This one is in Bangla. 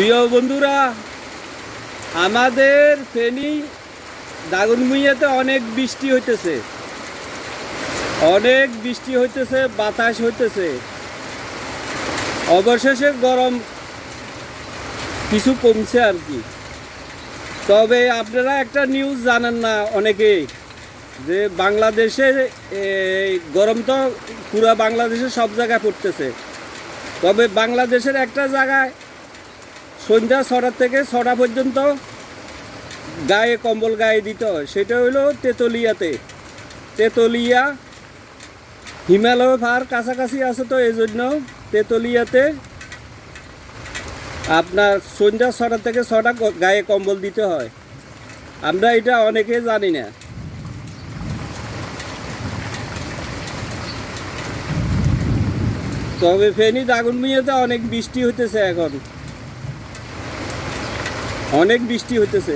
প্রিয় বন্ধুরা, আমাদের ফেনী দাগনভূঞাতে অনেক বৃষ্টি হইতেছে, বাতাস হইতেছে। অবশেষে গরম কিছু কমছে আর কি। তবে আপনারা একটা নিউজ জানেন না অনেকে, যে বাংলাদেশে গরম তো পুরা বাংলাদেশে সব জায়গায় পড়তেছে। তবে বাংলাদেশের একটা জায়গায় সন্ধ্যা 6টা থেকে 6টা পর্যন্ত গায়ে কম্বল গায়ে দিতে হয়, সেটা হলো তেতুলিয়া হিমালয় পাহাড় কাছাকাছি আছে, তো এই জন্য তেতুলিয়াতে আপনার সন্ধ্যা 6টা থেকে 6টা গায়ে কম্বল দিতে হয়। আমরা এটা অনেকে জানি না। তবে ফেনী দাগনভূঞাতে অনেক বৃষ্টি হইতেছে, এখন অনেক বৃষ্টি হইতেছে।